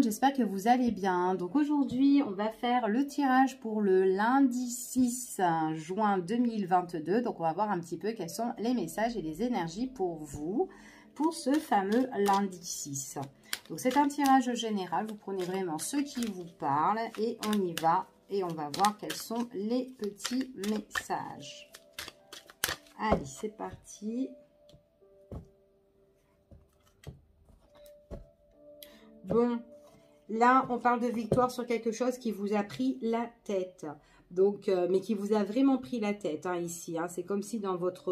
monde, j'espère que vous allez bien. Donc aujourd'hui, on va faire le tirage pour le lundi 6 juin 2022. Donc on va voir un petit peu quels sont les messages et les énergies pour vous, pour ce fameux lundi 6. Donc c'est un tirage général, vous prenez vraiment ce qui vous parle et on y va. Et on va voir quels sont les petits messages. Allez, c'est parti. Bon, là, on parle de victoire sur quelque chose qui vous a pris la tête. Donc, mais qui vous a vraiment pris la tête, hein, ici. Hein. C'est comme si dans votre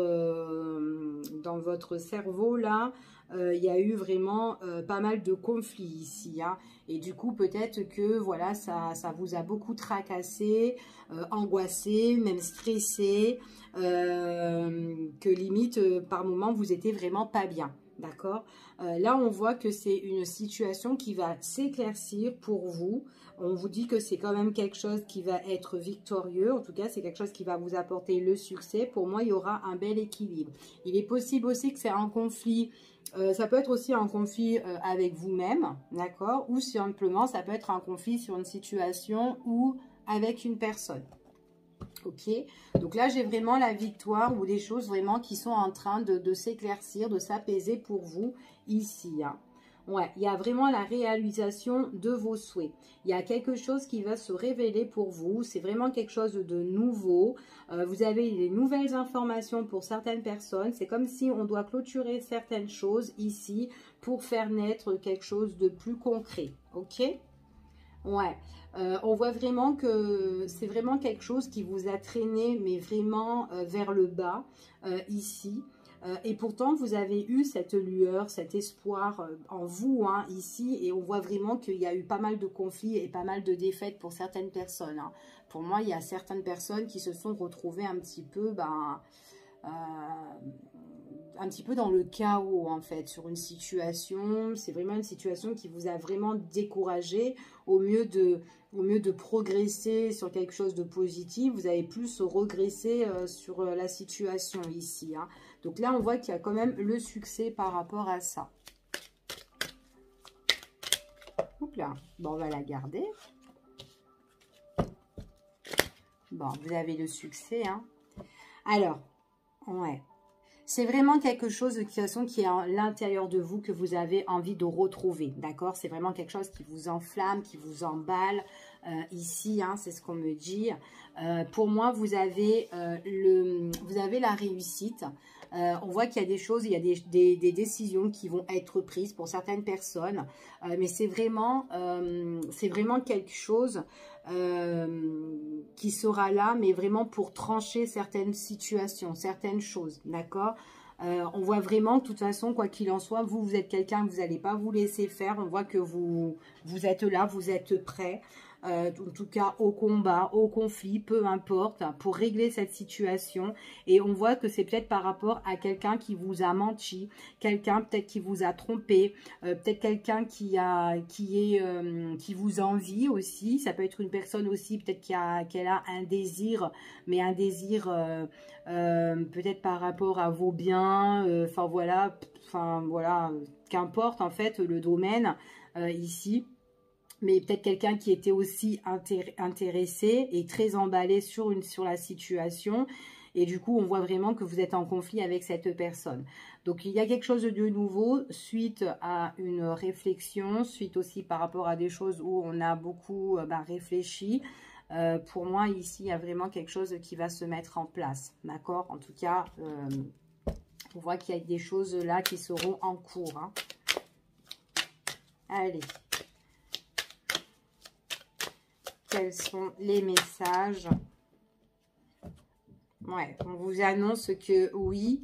cerveau, là, il y a eu vraiment pas mal de conflits ici. Hein. Et du coup, peut-être que, voilà, ça vous a beaucoup tracassé, angoissé, même stressé, que limite, par moment, vous étiez vraiment pas bien. D'accord? Là, on voit que c'est une situation qui va s'éclaircir pour vous. On vous dit que c'est quand même quelque chose qui va être victorieux. En tout cas, c'est quelque chose qui va vous apporter le succès. Pour moi, il y aura un bel équilibre. Il est possible aussi que c'est un conflit. Ça peut être aussi un conflit avec vous-même, d'accord? Ou simplement, ça peut être un conflit sur une situation ou avec une personne. Ok, donc là j'ai vraiment la victoire ou des choses vraiment qui sont en train de s'éclaircir, de s'apaiser pour vous ici. Hein. Ouais, il y a vraiment la réalisation de vos souhaits. Il y a quelque chose qui va se révéler pour vous. C'est vraiment quelque chose de nouveau. Vous avez des nouvelles informations pour certaines personnes. C'est comme si on doit clôturer certaines choses ici pour faire naître quelque chose de plus concret. Ok? Ouais, on voit vraiment que c'est vraiment quelque chose qui vous a traîné, mais vraiment vers le bas, ici. Et pourtant, vous avez eu cette lueur, cet espoir en vous, hein, ici. Et on voit vraiment qu'il y a eu pas mal de conflits et pas mal de défaites pour certaines personnes. Hein. Pour moi, il y a certaines personnes qui se sont retrouvées un petit peu... un petit peu dans le chaos en fait, sur une situation. C'est vraiment une situation qui vous a vraiment découragé. Au mieux de progresser sur quelque chose de positif, vous avez plus regressé sur la situation ici. Hein. Donc là, on voit qu'il y a quand même le succès par rapport à ça. Donc là, bon, on va la garder. Bon, vous avez le succès. Hein. Alors, ouais. C'est vraiment quelque chose de toute façon qui est à l'intérieur de vous que vous avez envie de retrouver, d'accord? C'est vraiment quelque chose qui vous enflamme, qui vous emballe ici, hein, c'est ce qu'on me dit. Pour moi, vous avez la réussite. On voit qu'il y a des choses, il y a des décisions qui vont être prises pour certaines personnes, mais c'est vraiment quelque chose qui sera là, mais vraiment pour trancher certaines situations, certaines choses, d'accord? On voit vraiment, de toute façon, quoi qu'il en soit, vous êtes quelqu'un, vous n'allez pas vous laisser faire, on voit que vous êtes là, vous êtes prêt. En tout cas au combat, au conflit, peu importe, pour régler cette situation. Et on voit que c'est peut-être par rapport à quelqu'un qui vous a menti, quelqu'un peut-être qui vous a trompé, peut-être quelqu'un qui vous envie aussi. Ça peut être une personne aussi peut-être qu'elle a un désir, mais un désir peut-être par rapport à vos biens, enfin voilà, qu'importe en fait le domaine ici. Mais peut-être quelqu'un qui était aussi intéressé et très emballé sur la situation. Et du coup, on voit vraiment que vous êtes en conflit avec cette personne. Donc, il y a quelque chose de nouveau suite à une réflexion, suite aussi par rapport à des choses où on a beaucoup réfléchi. Pour moi, ici, il y a vraiment quelque chose qui va se mettre en place. D'accord? En tout cas, on voit qu'il y a des choses là qui seront en cours. Hein. Allez. Quels sont les messages? Ouais, on vous annonce que oui,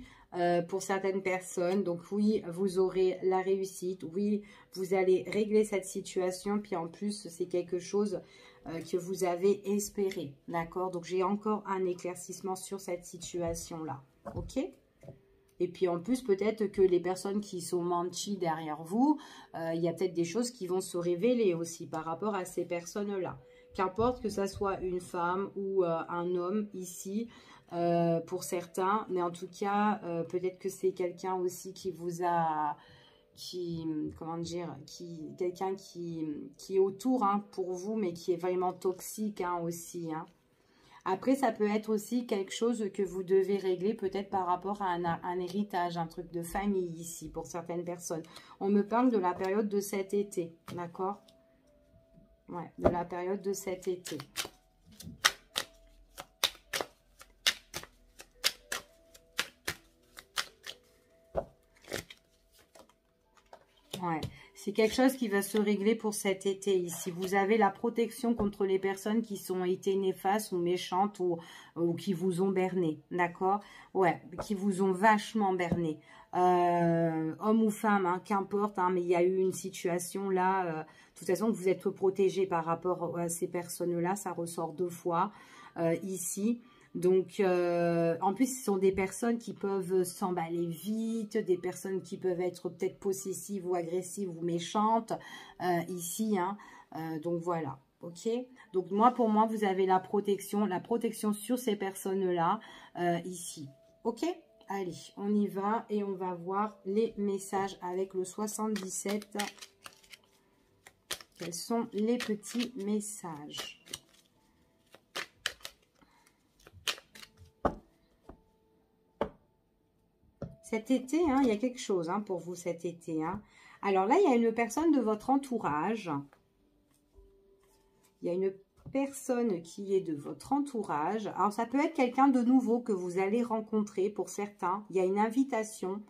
pour certaines personnes, donc oui, vous aurez la réussite, oui, vous allez régler cette situation, puis en plus, c'est quelque chose que vous avez espéré, d'accord? Donc, j'ai encore un éclaircissement sur cette situation-là, ok? Et puis en plus, peut-être que les personnes qui sont menties derrière vous, il y a peut-être des choses qui vont se révéler aussi par rapport à ces personnes-là. Qu'importe que ça soit une femme ou un homme ici, pour certains. Mais en tout cas, peut-être que c'est quelqu'un aussi qui vous a comment dire, quelqu'un qui est autour hein, pour vous, mais qui est vraiment toxique hein, aussi. Hein. Après, ça peut être aussi quelque chose que vous devez régler peut-être par rapport à un héritage, un truc de famille ici pour certaines personnes. On me parle de la période de cet été, d'accord? Ouais, de la période de cet été. Ouais, c'est quelque chose qui va se régler pour cet été ici. Vous avez la protection contre les personnes qui ont été néfastes ou méchantes ou qui vous ont berné, d'accord? Ouais, qui vous ont vachement berné. Homme ou femme, hein, qu'importe, hein, mais il y a eu une situation là, de toute façon, vous êtes protégé par rapport à ces personnes-là, ça ressort 2 fois ici. Donc, en plus, ce sont des personnes qui peuvent s'emballer vite, des personnes qui peuvent être peut-être possessives ou agressives ou méchantes ici. Hein. Donc, voilà. Ok. Donc, pour moi, vous avez la protection sur ces personnes-là ici. Ok. Allez, on y va et on va voir les messages avec le 77. Quels sont les petits messages ? Cet été, hein, il y a quelque chose hein, pour vous cet été. Hein. Alors là, il y a une personne de votre entourage. Il y a une personne qui est de votre entourage. Alors, ça peut être quelqu'un de nouveau que vous allez rencontrer pour certains. Il y a une invitation.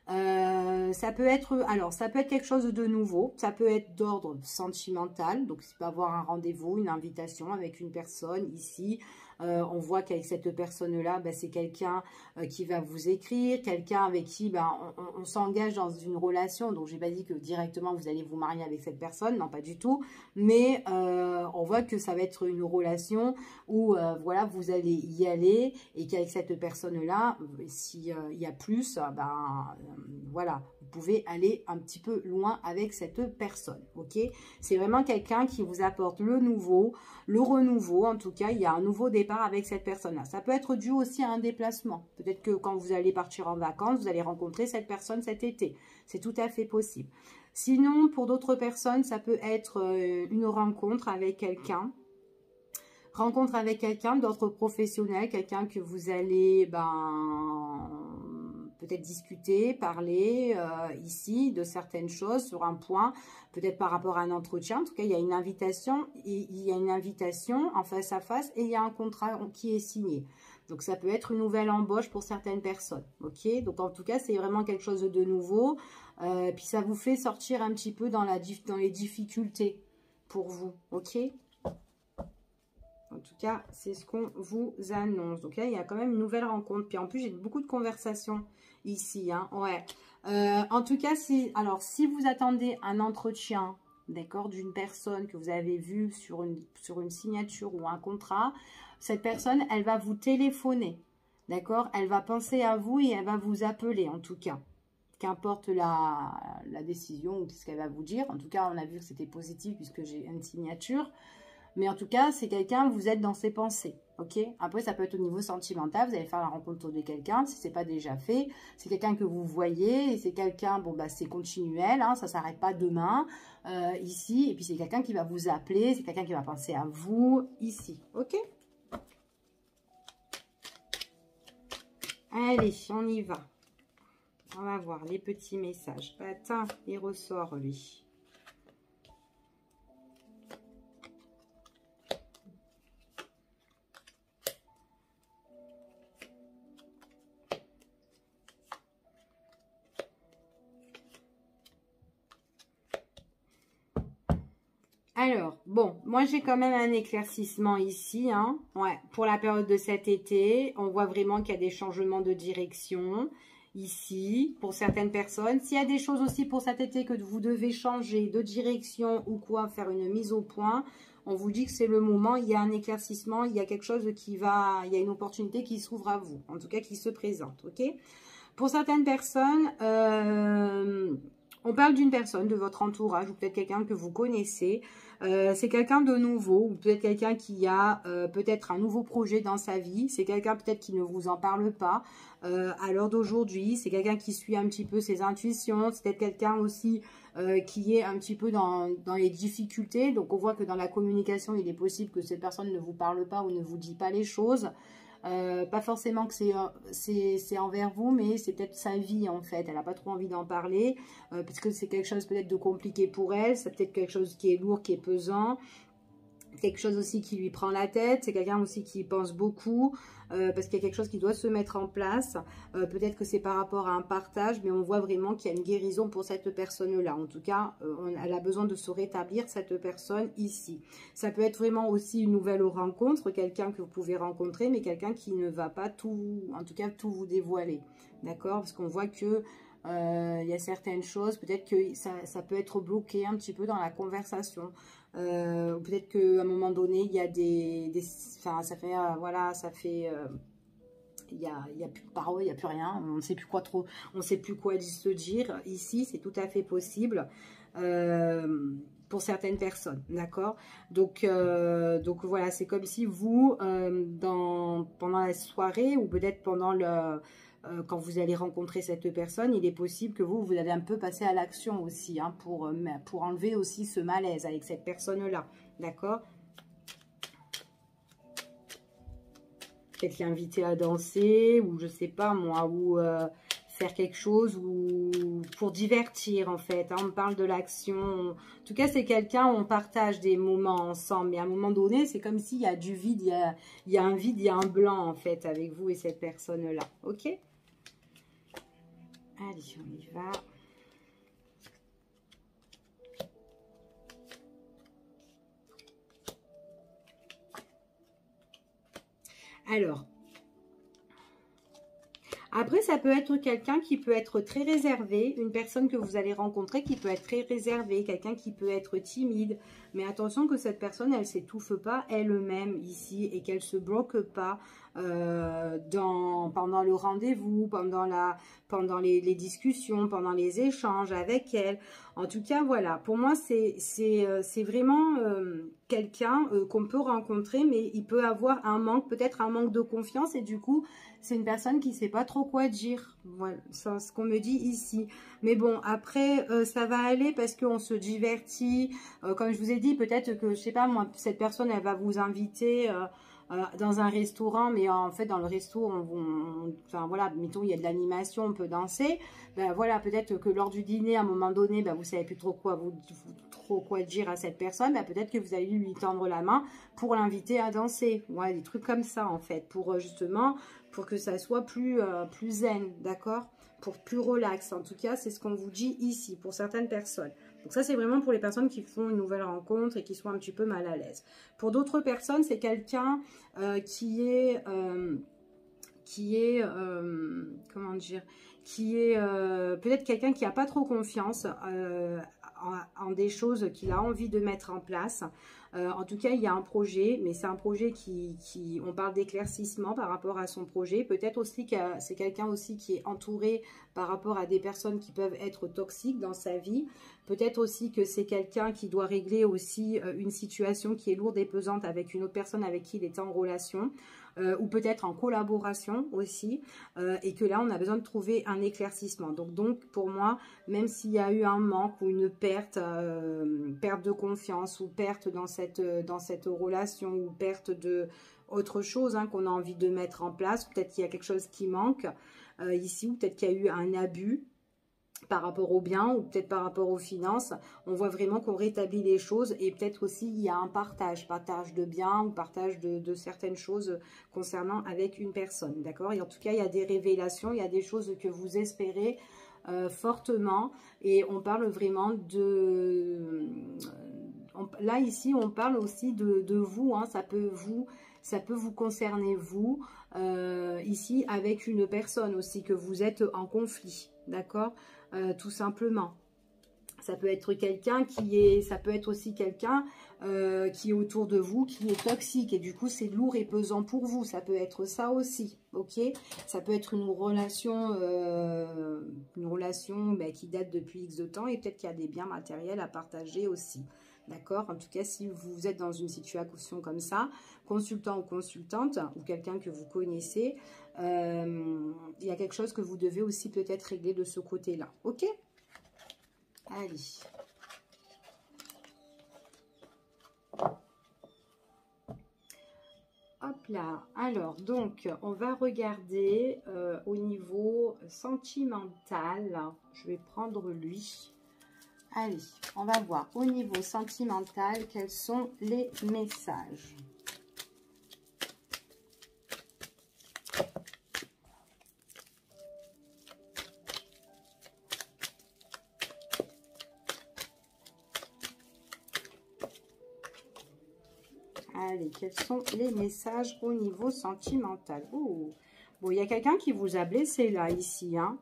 Ça peut être quelque chose de nouveau. Ça peut être d'ordre sentimental. Donc, il peut avoir un rendez-vous, une invitation avec une personne ici. On voit qu'avec cette personne-là, c'est quelqu'un qui va vous écrire, quelqu'un avec qui on s'engage dans une relation. Donc, je n'ai pas dit que directement vous allez vous marier avec cette personne, non, pas du tout. Mais on voit que ça va être une relation où voilà, vous allez y aller et qu'avec cette personne-là, s'il y a plus, voilà, vous pouvez aller un petit peu loin avec cette personne. Ok, c'est vraiment quelqu'un qui vous apporte le nouveau, le renouveau. En tout cas, il y a un nouveau départ avec cette personne-là. Ça peut être dû aussi à un déplacement. Peut-être que quand vous allez partir en vacances, vous allez rencontrer cette personne cet été. C'est tout à fait possible. Sinon, pour d'autres personnes, ça peut être une rencontre avec quelqu'un. Rencontre avec quelqu'un d'autre professionnel, quelqu'un que vous allez peut-être discuter, parler ici de certaines choses sur un point, peut-être par rapport à un entretien. En tout cas, il y a une invitation en face à face et il y a un contrat qui est signé. Donc, ça peut être une nouvelle embauche pour certaines personnes. Ok, donc en tout cas, c'est vraiment quelque chose de nouveau. Puis, ça vous fait sortir un petit peu dans les difficultés pour vous. Ok. En tout cas, c'est ce qu'on vous annonce. Donc là, il y a quand même une nouvelle rencontre. Puis en plus, j'ai beaucoup de conversations ici. Hein. Ouais. En tout cas, si vous attendez un entretien, d'accord, d'une personne que vous avez vue sur une signature ou un contrat, cette personne, elle va vous téléphoner. D'accord? Elle va penser à vous et elle va vous appeler en tout cas. Qu'importe la décision ou ce qu'elle va vous dire. En tout cas, on a vu que c'était positif puisque j'ai une signature. Mais en tout cas, c'est quelqu'un, vous êtes dans ses pensées, ok? Après, ça peut être au niveau sentimental, vous allez faire la rencontre de quelqu'un, si ce n'est pas déjà fait. C'est quelqu'un que vous voyez, et c'est quelqu'un, c'est continuel, hein, ça ne s'arrête pas demain, ici. Et puis, c'est quelqu'un qui va vous appeler, c'est quelqu'un qui va penser à vous, ici, ok? Allez, on y va. On va voir les petits messages. Attends, il ressort, lui. Alors, bon, moi j'ai quand même un éclaircissement ici, hein. Ouais, pour la période de cet été, on voit vraiment qu'il y a des changements de direction ici, pour certaines personnes. S'il y a des choses aussi pour cet été que vous devez changer de direction ou quoi, faire une mise au point, on vous dit que c'est le moment, il y a un éclaircissement, il y a quelque chose il y a une opportunité qui s'ouvre à vous, en tout cas qui se présente, ok? Pour certaines personnes, On parle d'une personne de votre entourage ou peut-être quelqu'un que vous connaissez. C'est quelqu'un de nouveau ou peut-être quelqu'un qui a peut-être un nouveau projet dans sa vie. C'est quelqu'un peut-être qui ne vous en parle pas à l'heure d'aujourd'hui. C'est quelqu'un qui suit un petit peu ses intuitions. C'est peut-être quelqu'un aussi qui est un petit peu dans les difficultés. Donc on voit que dans la communication, il est possible que cette personne ne vous parle pas ou ne vous dit pas les choses. Pas forcément que c'est envers vous, mais c'est peut-être sa vie en fait. Elle n'a pas trop envie d'en parler parce que c'est quelque chose peut-être de compliqué pour elle. C'est peut-être quelque chose qui est lourd, qui est pesant. Quelque chose aussi qui lui prend la tête, c'est quelqu'un aussi qui pense beaucoup, parce qu'il y a quelque chose qui doit se mettre en place. Peut-être que c'est par rapport à un partage, mais on voit vraiment qu'il y a une guérison pour cette personne-là. En tout cas, elle a besoin de se rétablir, cette personne ici. Ça peut être vraiment aussi une nouvelle rencontre, quelqu'un que vous pouvez rencontrer, mais quelqu'un qui ne va pas tout, en tout cas, tout vous dévoiler. D'accord? Parce qu'on voit que il y a certaines choses, peut-être que ça peut être bloqué un petit peu dans la conversation. Peut-être qu'à un moment donné, il y a enfin, ça fait, voilà, ça fait, il y a plus de parole, il n'y a plus rien, on ne sait plus quoi trop, on ne sait plus quoi se dire. Ici, c'est tout à fait possible pour certaines personnes, d'accord. Donc voilà, c'est comme si vous, pendant la soirée ou peut-être pendant quand vous allez rencontrer cette personne, il est possible que vous allez un peu passer à l'action aussi, hein, pour enlever aussi ce malaise avec cette personne-là, d'accord. Peut-être l'inviter à danser, ou je sais pas moi, ou faire quelque chose, ou pour divertir en fait, hein, on parle de l'action. En tout cas, c'est quelqu'un où on partage des moments ensemble, mais à un moment donné, c'est comme s'il y a du vide, il y a un vide, il y a un blanc en fait avec vous et cette personne-là, ok. Allez, on y va. Alors, après, ça peut être quelqu'un qui peut être très réservé, une personne que vous allez rencontrer qui peut être très réservée, quelqu'un qui peut être timide. Mais attention que cette personne, elle ne s'étouffe pas elle-même ici et qu'elle ne se bloque pas pendant le rendez-vous, pendant les discussions, pendant les échanges avec elle. En tout cas, voilà, pour moi, c'est vraiment quelqu'un qu'on peut rencontrer, mais il peut avoir un manque, peut-être un manque de confiance et du coup, c'est une personne qui ne sait pas trop quoi dire. Voilà, c'est ce qu'on me dit ici. Mais bon, après, ça va aller parce qu'on se divertit. Comme je vous ai dit, peut-être que, je sais pas, moi, cette personne, elle va vous inviter dans un restaurant. Mais en fait, dans le resto, enfin voilà, mettons, il y a de l'animation, on peut danser. Ben voilà, peut-être que lors du dîner, à un moment donné, ben, vous savez plus trop quoi dire à cette personne. Ben, peut-être que vous allez lui tendre la main pour l'inviter à danser. Ouais, des trucs comme ça, en fait, pour justement... pour que ça soit plus zen, d'accord, pour plus relax. En tout cas, c'est ce qu'on vous dit ici, pour certaines personnes. Donc ça, c'est vraiment pour les personnes qui font une nouvelle rencontre et qui sont un petit peu mal à l'aise. Pour d'autres personnes, c'est quelqu'un qui est comment dire, qui est peut-être quelqu'un qui n'a pas trop confiance en des choses qu'il a envie de mettre en place. En tout cas, il y a un projet, mais c'est un projet on parle d'éclaircissement par rapport à son projet. Peut-être aussi que c'est quelqu'un aussi qui est entouré par rapport à des personnes qui peuvent être toxiques dans sa vie. Peut-être aussi que c'est quelqu'un qui doit régler aussi une situation qui est lourde et pesante avec une autre personne avec qui il est en relation. Ou peut-être en collaboration aussi, et que là, on a besoin de trouver un éclaircissement. Donc pour moi, même s'il y a eu un manque ou une perte de confiance, ou perte dans cette relation, ou perte de autre chose hein, qu'on a envie de mettre en place, peut-être qu'il y a quelque chose qui manque ici, ou peut-être qu'il y a eu un abus par rapport aux biens ou peut-être par rapport aux finances, on voit vraiment qu'on rétablit les choses et peut-être aussi il y a un partage de biens ou partage de certaines choses concernant avec une personne, d'accord. Et en tout cas, il y a des révélations, il y a des choses que vous espérez fortement et on parle vraiment là ici, on parle aussi de vous, hein, ça peut vous concerner vous, ici avec une personne aussi que vous êtes en conflit, d'accord. Tout simplement. Ça peut être quelqu'un qui est, ça peut être aussi quelqu'un qui est autour de vous, qui est toxique. Et du coup, c'est lourd et pesant pour vous. Ça peut être ça aussi, ok? Ça peut être une relation ben, qui date depuis X de temps. Et peut-être qu'il y a des biens matériels à partager aussi. D'accord? En tout cas, si vous êtes dans une situation comme ça, consultant ou consultante, ou quelqu'un que vous connaissez, il y a quelque chose que vous devez aussi peut-être régler de ce côté-là. Ok? Allez. Hop là. Alors, donc, on va regarder au niveau sentimental. Je vais prendre lui. Allez, on va voir au niveau sentimental quels sont les messages. Allez, quels sont les messages au niveau sentimental? Oh, bon, il y a quelqu'un qui vous a blessé là, ici, hein.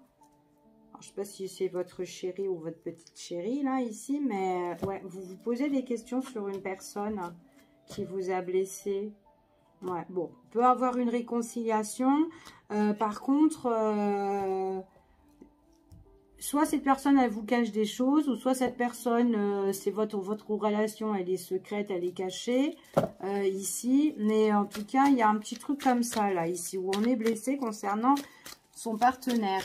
Alors, je ne sais pas si c'est votre chéri ou votre petite chérie, là, ici, mais ouais, vous vous posez des questions sur une personne qui vous a blessé. Ouais, bon, peut avoir une réconciliation. Par contre, soit cette personne, elle vous cache des choses, ou soit cette personne, c'est votre relation, elle est secrète, elle est cachée, ici. Mais en tout cas, il y a un petit truc comme ça, là, ici, où on est blessé concernant son partenaire.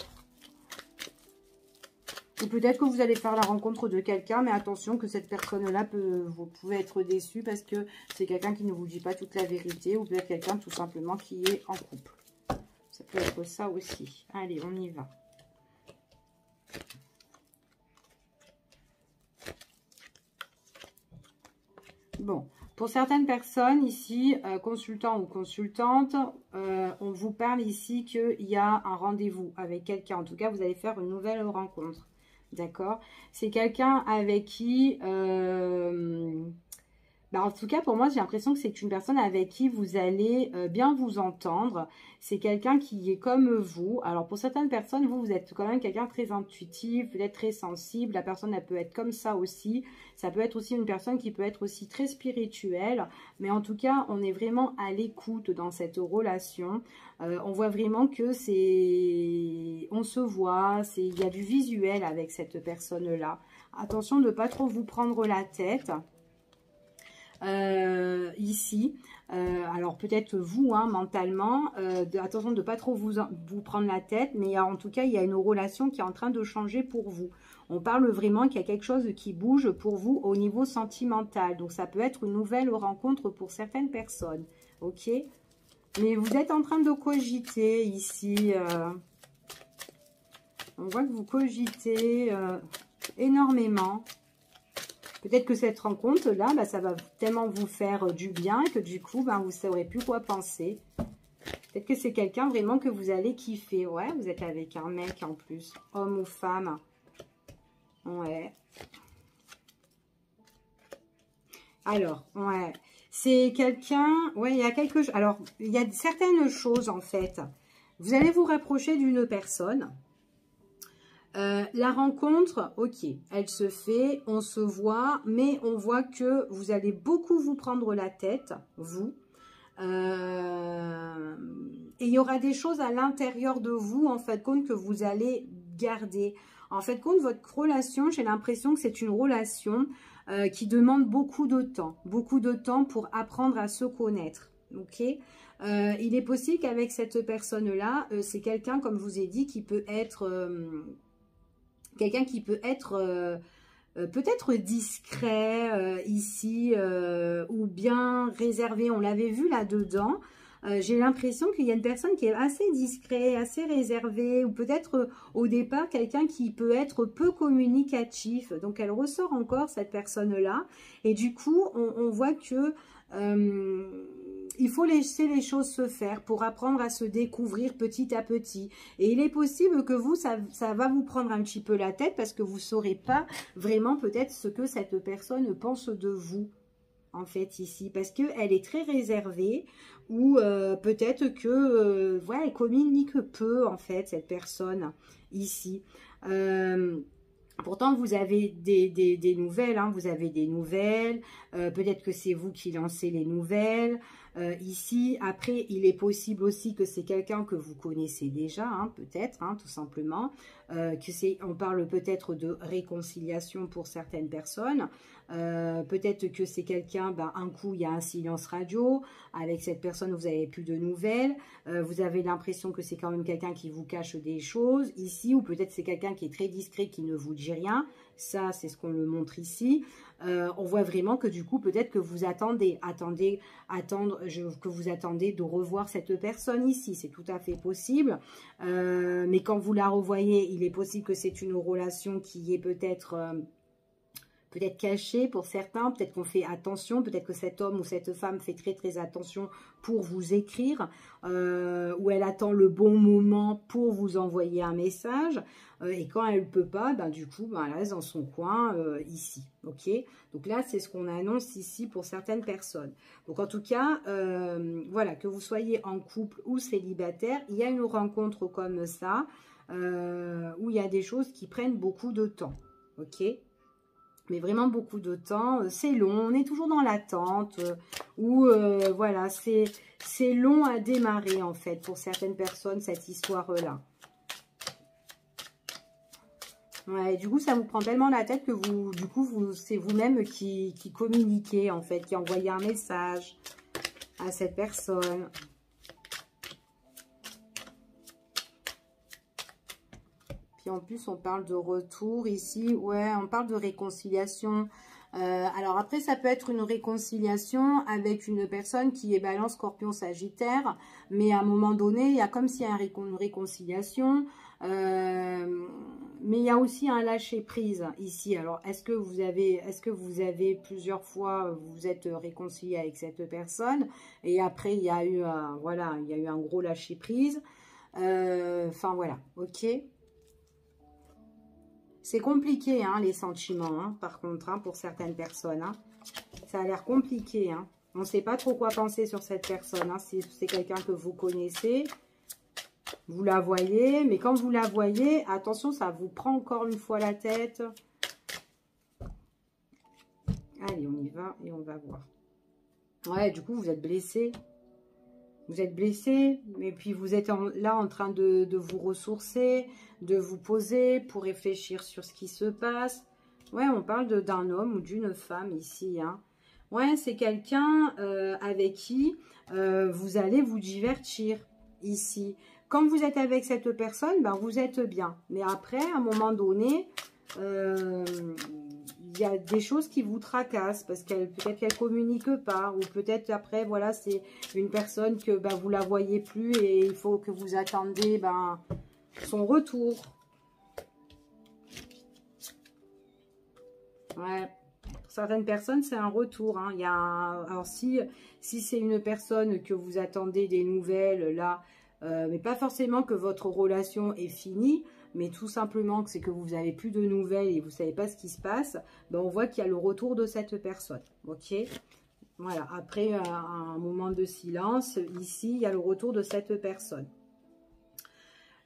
Ou peut-être que vous allez faire la rencontre de quelqu'un, mais attention que cette personne-là, vous pouvez être déçu parce que c'est quelqu'un qui ne vous dit pas toute la vérité, ou peut-être quelqu'un tout simplement qui est en couple. Ça peut être ça aussi. Allez, on y va. Bon, pour certaines personnes ici, consultants ou consultantes, on vous parle ici qu'il y a un rendez-vous avec quelqu'un. En tout cas, vous allez faire une nouvelle rencontre. D'accord? C'est quelqu'un avec qui... en tout cas, pour moi, j'ai l'impression que c'est une personne avec qui vous allez bien vous entendre. C'est quelqu'un qui est comme vous. Alors, pour certaines personnes, vous êtes quand même quelqu'un de très intuitif, peut-être très sensible. La personne, elle peut être comme ça aussi. Ça peut être aussi une personne qui peut être aussi très spirituelle. Mais en tout cas, on est vraiment à l'écoute dans cette relation. On voit vraiment que c'est... On se voit, il y a du visuel avec cette personne-là. Attention de ne pas trop vous prendre la tête. Ici, alors peut-être vous, hein, mentalement, attention de ne pas trop vous prendre la tête, mais en tout cas, il y a une relation qui est en train de changer pour vous. On parle vraiment qu'il y a quelque chose qui bouge pour vous au niveau sentimental. Donc, ça peut être une nouvelle rencontre pour certaines personnes. Ok? Mais vous êtes en train de cogiter ici. On voit que vous cogitez énormément. Peut-être que cette rencontre-là, ça va tellement vous faire du bien que du coup, vous ne saurez plus quoi penser. Peut-être que c'est quelqu'un vraiment que vous allez kiffer. Ouais, vous êtes avec un mec en plus, homme ou femme. Ouais. Alors, ouais. C'est quelqu'un... Ouais, il y a quelque chose... Alors, il y a certaines choses, en fait. Vous allez vous rapprocher d'une personne. La rencontre, ok, elle se fait, on se voit, mais on voit que vous allez beaucoup vous prendre la tête, vous. Et il y aura des choses à l'intérieur de vous, en fait, compte que vous allez garder. En fait, compte votre relation, j'ai l'impression que c'est une relation qui demande beaucoup de temps pour apprendre à se connaître, ok. Il est possible qu'avec cette personne-là, c'est quelqu'un, comme je vous ai dit, qui peut être... quelqu'un qui peut être peut-être discret ici ou bien réservé. On l'avait vu là-dedans. J'ai l'impression qu'il y a une personne qui est assez discret, assez réservée, ou peut-être au départ quelqu'un qui peut être peu communicatif. Donc elle ressort encore cette personne-là. Et du coup, on voit que il faut laisser les choses se faire pour apprendre à se découvrir petit à petit. Et il est possible que vous, ça va vous prendre un petit peu la tête parce que vous ne saurez pas vraiment peut-être ce que cette personne pense de vous, en fait, ici. Parce qu'elle est très réservée ou peut-être que, voilà, elle communique peu, en fait, cette personne, ici. Pourtant, vous avez des nouvelles, hein, vous avez des nouvelles, peut-être que c'est vous qui lancez les nouvelles. Ici, après, il est possible aussi que c'est quelqu'un que vous connaissez déjà, hein, peut-être, hein, tout simplement. On parle peut-être de réconciliation pour certaines personnes. Peut-être que c'est quelqu'un, ben, un coup, il y a un silence radio. Avec cette personne, vous n'avez plus de nouvelles. Vous avez l'impression que c'est quand même quelqu'un qui vous cache des choses ici, ou peut-être c'est quelqu'un qui est très discret, qui ne vous dit rien. Ça, c'est ce qu'on le montre ici. On voit vraiment que du coup, peut-être que vous attendez que vous attendez de revoir cette personne ici. C'est tout à fait possible. Mais quand vous la revoyez, il est possible que c'est une relation qui est peut-être cachée pour certains. Peut-être qu'on fait attention. Peut-être que cet homme ou cette femme fait très très attention pour vous écrire. Ou elle attend le bon moment pour vous envoyer un message. Et quand elle ne peut pas, ben, du coup, ben, elle reste dans son coin ici. Ok. Donc là, c'est ce qu'on annonce ici pour certaines personnes. Donc en tout cas, voilà, que vous soyez en couple ou célibataire, il y a une rencontre comme ça, où il y a des choses qui prennent beaucoup de temps. Ok. Mais vraiment beaucoup de temps. C'est long, on est toujours dans l'attente. Ou voilà, c'est long à démarrer en fait pour certaines personnes, cette histoire-là. Ouais, du coup, ça vous prend tellement la tête que vous, du coup, c'est vous-même qui communiquez, en fait, qui envoyez un message à cette personne. Puis en plus, on parle de retour ici. Ouais, on parle de réconciliation. Alors après, ça peut être une réconciliation avec une personne qui est Balance, Scorpion, Sagittaire. Mais à un moment donné, il y a comme s'il y a une réconciliation. Mais il y a aussi un lâcher prise ici. Alors, est-ce que vous avez plusieurs fois, vous êtes réconcilié avec cette personne et après, il y a eu, voilà, il y a eu un gros lâcher prise. Enfin, voilà, ok. C'est compliqué, hein, les sentiments, hein, par contre, hein, pour certaines personnes. Hein. Ça a l'air compliqué. Hein. On ne sait pas trop quoi penser sur cette personne. Hein. Si c'est quelqu'un que vous connaissez, vous la voyez. Mais quand vous la voyez, attention, ça vous prend encore une fois la tête. Allez, on y va et on va voir. Ouais, du coup, vous êtes blessé. Vous êtes blessé, mais puis vous êtes là en train de vous ressourcer, de vous poser pour réfléchir sur ce qui se passe. Ouais, on parle d'un homme ou d'une femme ici. Hein. Ouais, c'est quelqu'un avec qui vous allez vous divertir ici. Quand vous êtes avec cette personne, ben, vous êtes bien. Mais après, à un moment donné, il y a des choses qui vous tracassent parce qu'elle peut-être qu'elle communique pas ou peut-être après voilà c'est une personne que ben, vous la voyez plus et il faut que vous attendiez ben, son retour. Ouais, pour certaines personnes c'est un retour. Hein. Il y a alors si c'est une personne que vous attendez des nouvelles là, mais pas forcément que votre relation est finie. Mais tout simplement que c'est que vous n'avez plus de nouvelles et vous ne savez pas ce qui se passe, ben on voit qu'il y a le retour de cette personne. Ok. Voilà. Après un moment de silence, ici, il y a le retour de cette personne.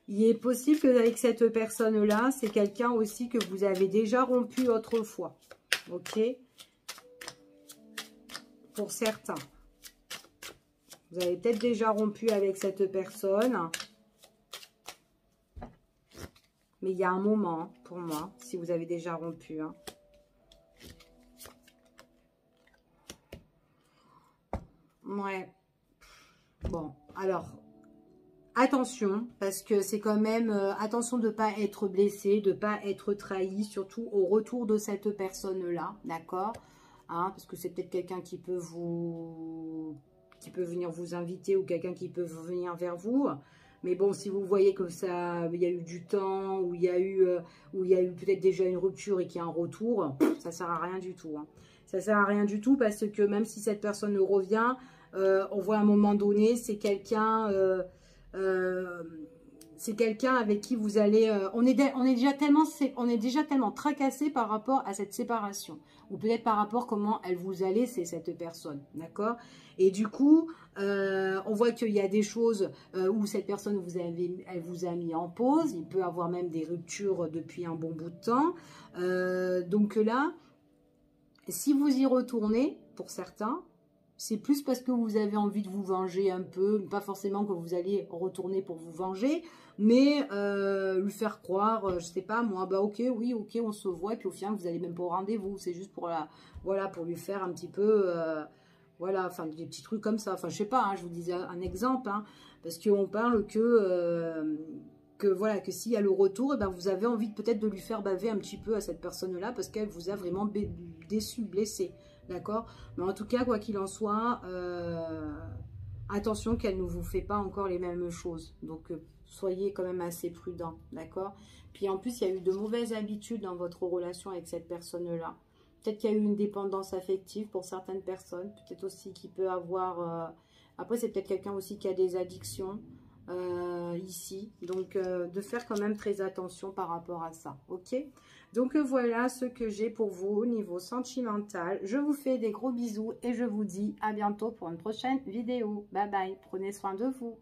Il est possible qu'avec cette personne-là, c'est quelqu'un aussi que vous avez déjà rompu autrefois. Ok. Pour certains. Vous avez peut-être déjà rompu avec cette personne. Mais il y a un moment, pour moi, si vous avez déjà rompu. Hein. Ouais. Bon, alors, attention, parce que c'est quand même... attention de ne pas être blessé, de ne pas être trahi, surtout au retour de cette personne-là, d'accord, hein, parce que c'est peut-être quelqu'un qui peut venir vous inviter ou quelqu'un qui peut venir vers vous. Mais bon, si vous voyez que ça, il y a eu du temps, ou il y a eu peut-être déjà une rupture et qu'il y a un retour, ça sert à rien du tout. Hein. Ça sert à rien du tout parce que même si cette personne revient, on voit à un moment donné, c'est quelqu'un, c'est quelqu'un avec qui vous allez... on est déjà tellement tracassé par rapport à cette séparation. Ou peut-être par rapport à comment elle vous a laissé, cette personne. D'accord? Et du coup, on voit qu'il y a des choses où cette personne elle vous a mis en pause. Il peut avoir même des ruptures depuis un bon bout de temps. Donc là, si vous y retournez, pour certains... C'est plus parce que vous avez envie de vous venger un peu, pas forcément que vous allez retourner pour vous venger, mais lui faire croire, je sais pas moi, bah ok, oui, ok, on se voit, et puis au final vous allez même pas au rendez-vous, c'est juste pour voilà, pour lui faire un petit peu, voilà, enfin des petits trucs comme ça, enfin je sais pas, hein, je vous disais un exemple, hein, parce qu'on parle que voilà, que s'il y a le retour, eh ben, vous avez envie peut-être de lui faire baver un petit peu à cette personne-là, parce qu'elle vous a vraiment déçu, blessé. D'accord? Mais en tout cas, quoi qu'il en soit, attention qu'elle ne vous fait pas encore les mêmes choses. Donc, soyez quand même assez prudent. D'accord? Puis en plus, il y a eu de mauvaises habitudes dans votre relation avec cette personne-là. Peut-être qu'il y a eu une dépendance affective pour certaines personnes. Peut-être aussi qu'il peut avoir... Après, c'est peut-être quelqu'un aussi qui a des addictions ici. Donc, de faire quand même très attention par rapport à ça. Ok? Donc voilà ce que j'ai pour vous au niveau sentimental. Je vous fais des gros bisous et je vous dis à bientôt pour une prochaine vidéo. Bye bye, prenez soin de vous.